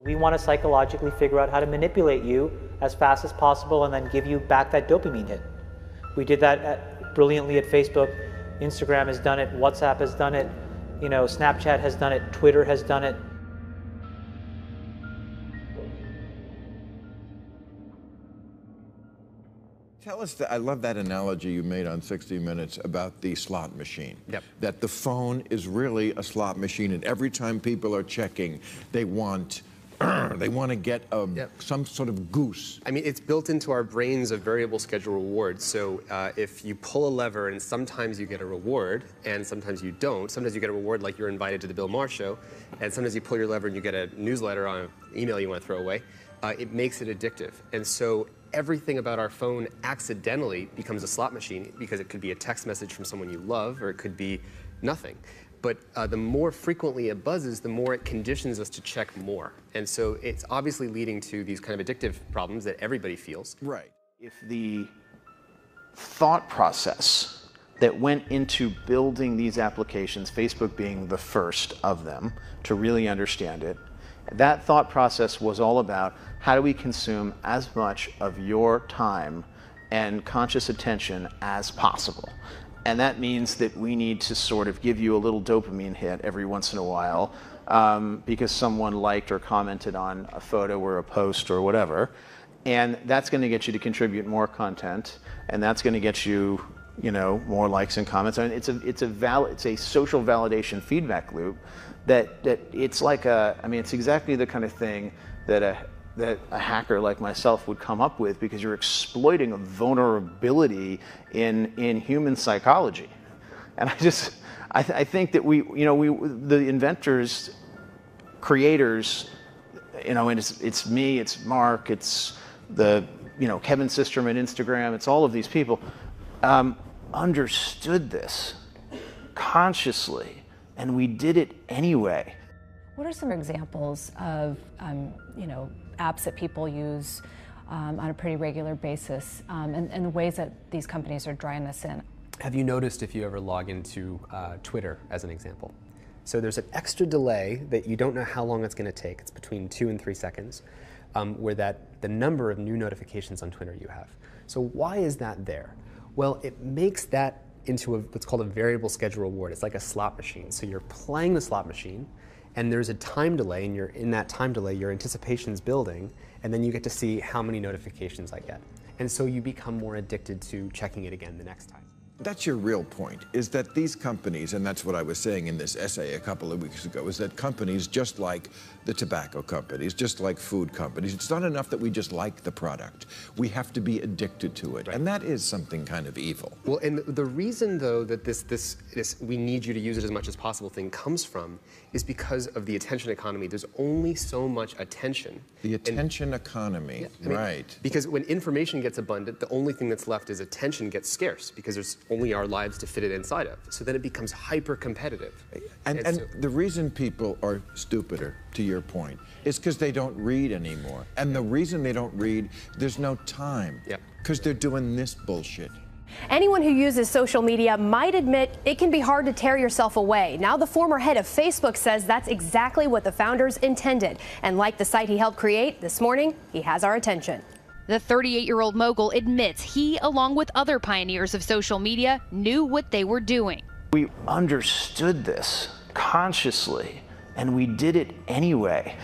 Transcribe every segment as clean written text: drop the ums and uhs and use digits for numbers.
We want to psychologically figure out how to manipulate you as fast as possible and then give you back that dopamine hit. We did that brilliantly at Facebook. Instagram has done it, WhatsApp has done it, Snapchat has done it, Twitter has done it. Tell us, I love that analogy you made on 60 Minutes about the slot machine. Yep. That the phone is really a slot machine, and every time people are checking, they want to get some sort of goose. I mean, it's built into our brains of variable schedule rewards. So if you pull a lever and sometimes you get a reward and sometimes you don't, sometimes you get a reward like you're invited to the Bill Maher show, and sometimes you pull your lever and you get a newsletter on an email you want to throw away, it makes it addictive. And so everything about our phone accidentally becomes a slot machine because it could be a text message from someone you love or it could be nothing. But the more frequently it buzzes, the more it conditions us to check more. And so it's obviously leading to these kind of addictive problems that everybody feels. Right. If the thought process that went into building these applications, Facebook being the first of them to really understand it, that thought process was all about how do we consume as much of your time and conscious attention as possible. And that means that we need to sort of give you a little dopamine hit every once in a while because someone liked or commented on a photo or a post or whatever. And that's going to get you to contribute more content, and that's going to get you, more likes and comments. I mean, it's a social validation feedback loop that it's like it's exactly the kind of thing that a hacker like myself would come up with, because you're exploiting a vulnerability in human psychology. And I think that the inventors, creators, and it's me, it's Mark, it's the Kevin Systrom at Instagram, it's all of these people, understood this consciously, and we did it anyway. What are some examples of apps that people use on a pretty regular basis, and the ways that these companies are drawing this in? Have you noticed, if you ever log into Twitter as an example, so there's an extra delay that you don't know how long it's going to take. It's between 2 and 3 seconds, where the number of new notifications on Twitter you have. So why is that there? Well, it makes that into what's called a variable schedule reward. It's like a slot machine. So you're playing the slot machine, and there's a time delay, and in that time delay, your anticipation's building, and then you get to see how many notifications I get. And so you become more addicted to checking it again the next time. That's your real point, is that these companies, and that's what I was saying in this essay a couple of weeks ago, is that companies, just like the tobacco companies, just like food companies, it's not enough that we just like the product. We have to be addicted to it, right. And that is something kind of evil. Well, and the reason, though, that this we need you to use it as much as possible thing comes from is because of the attention economy. There's only so much attention. The attention economy, right. Because when information gets abundant, the only thing that's left is attention gets scarce, because there's only our lives to fit it inside of. So then it becomes hyper-competitive. And the reason people are stupider, to your point, is because they don't read anymore. And the reason they don't read, there's no time. Because they're doing this bullshit. Anyone who uses social media might admit it can be hard to tear yourself away. Now the former head of Facebook says that's exactly what the founders intended. And like the site he helped create, this morning, he has our attention. The 38-year-old mogul admits he, along with other pioneers of social media, knew what they were doing. We understood this consciously, and we did it anyway.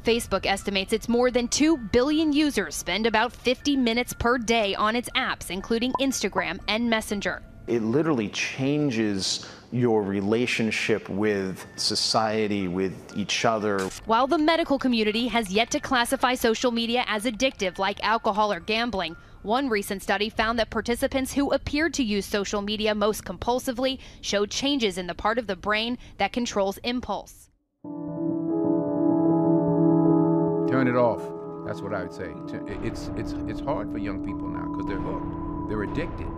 Facebook estimates it's more than 2 billion users spend about 50 minutes per day on its apps, including Instagram and Messenger. It literally changes your relationship with society, with each other. While the medical community has yet to classify social media as addictive like alcohol or gambling, one recent study found that participants who appeared to use social media most compulsively showed changes in the part of the brain that controls impulse. Turn it off. That's what I would say. It's hard for young people now because they're hooked. They're addicted.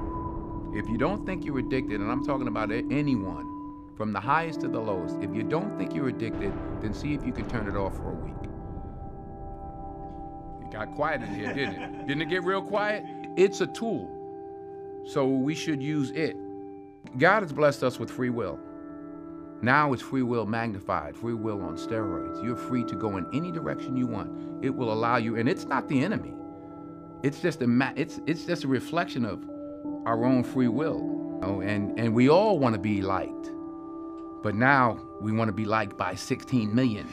If you don't think you're addicted, and I'm talking about anyone, from the highest to the lowest, if you don't think you're addicted, then see if you can turn it off for a week. It got quiet in here, didn't it? Didn't it get real quiet? It's a tool, so we should use it. God has blessed us with free will. Now it's free will magnified, free will on steroids. You're free to go in any direction you want. It will allow you, and it's not the enemy. It's just it's just a reflection of our own free will. You know? And we all want to be liked. But now we want to be liked by 16 million.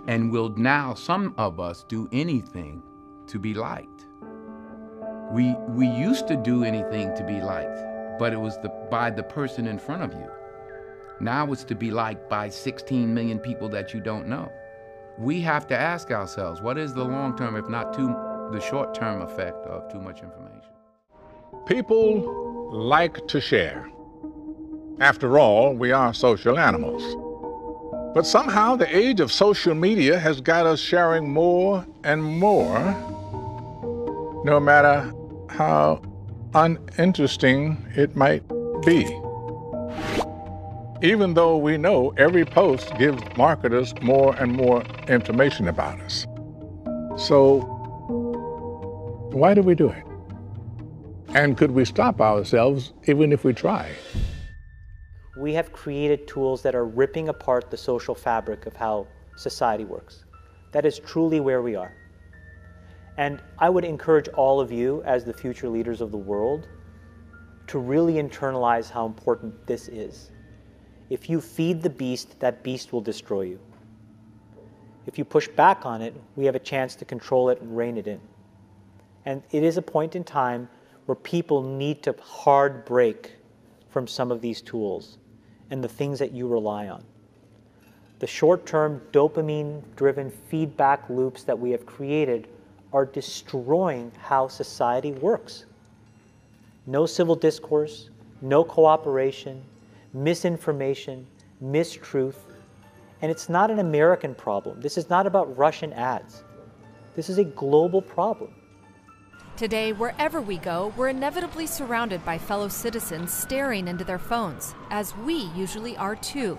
And will now some of us do anything to be liked. We used to do anything to be liked, but it was by the person in front of you. Now it's to be liked by 16 million people that you don't know. We have to ask ourselves, what is the long-term, if not the short-term effect of too much information? People like to share. After all, we are social animals. But somehow the age of social media has got us sharing more and more, no matter how uninteresting it might be. Even though we know every post gives marketers more and more information about us. So why do we do it? And could we stop ourselves even if we try? We have created tools that are ripping apart the social fabric of how society works. That is truly where we are. And I would encourage all of you, as the future leaders of the world, to really internalize how important this is. If you feed the beast, that beast will destroy you. If you push back on it, we have a chance to control it and rein it in. And it is a point in time where people need to hard break from some of these tools and the things that you rely on. The short-term dopamine-driven feedback loops that we have created are destroying how society works. No civil discourse, no cooperation, misinformation, mistruth, and it's not an American problem. This is not about Russian ads. This is a global problem. Today, wherever we go, we're inevitably surrounded by fellow citizens staring into their phones, as we usually are too.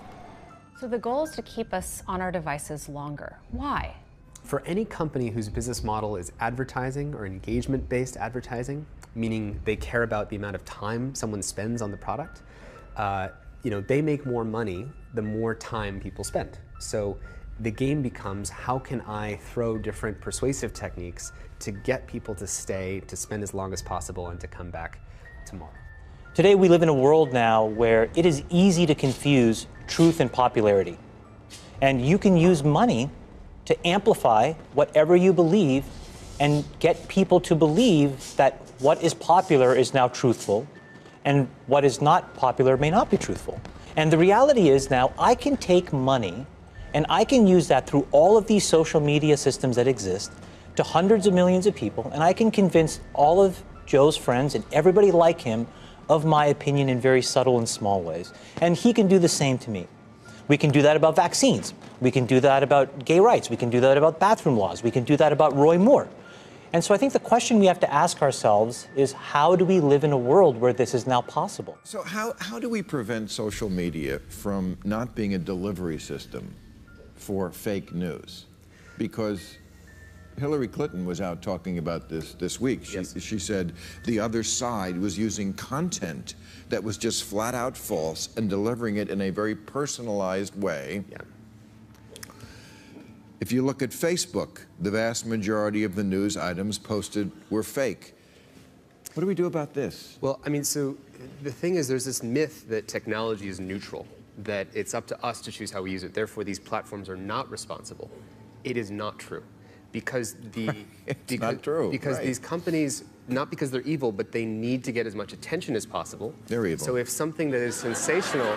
So the goal is to keep us on our devices longer. Why? For any company whose business model is advertising or engagement-based advertising, meaning they care about the amount of time someone spends on the product, they make more money the more time people spend. So the game becomes, how can I throw different persuasive techniques to get people to stay, to spend as long as possible, and to come back tomorrow? Today we live in a world now where it is easy to confuse truth and popularity. And you can use money to amplify whatever you believe and get people to believe that what is popular is now truthful and what is not popular may not be truthful. And the reality is now I can take money and I can use that through all of these social media systems that exist to hundreds of millions of people, and I can convince all of Joe's friends and everybody like him of my opinion in very subtle and small ways. And he can do the same to me. We can do that about vaccines. We can do that about gay rights. We can do that about bathroom laws. We can do that about Roy Moore. And so I think the question we have to ask ourselves is, how do we live in a world where this is now possible? So how do we prevent social media from not being a delivery system for fake news? Because Hillary Clinton was out talking about this week. She said the other side was using content that was just flat out false and delivering it in a very personalized way. Yeah. If you look at Facebook, the vast majority of the news items posted were fake. What do we do about this? Well, I mean, so the thing is, there's this myth that technology is neutral, that it's up to us to choose how we use it. Therefore, these platforms are not responsible. It is not true. Because not true, because right. These companies, not because they're evil, but they need to get as much attention as possible. They're evil. So if something that is sensational,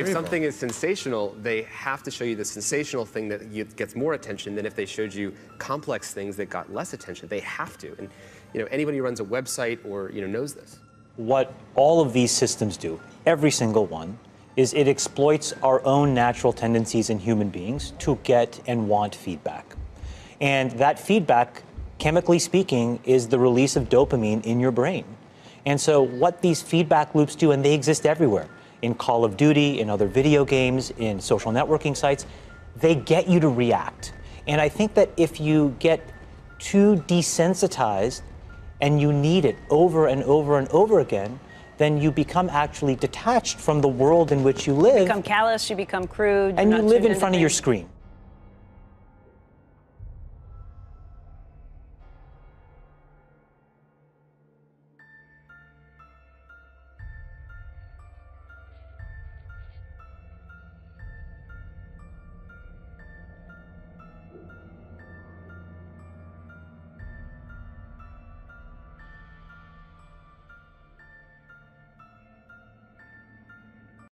something is sensational, they have to show you the sensational thing that gets more attention than if they showed you complex things that got less attention. They have to, and anybody who runs a website or knows this. What all of these systems do, every single one, is it exploits our own natural tendencies in human beings to get and want feedback. And that feedback, chemically speaking, is the release of dopamine in your brain. And so what these feedback loops do, and they exist everywhere, in Call of Duty, in other video games, in social networking sites, they get you to react. And I think that if you get too desensitized and you need it over and over and over again, then you become actually detached from the world in which you live. You become callous, you become crude. And you live in front of your screen.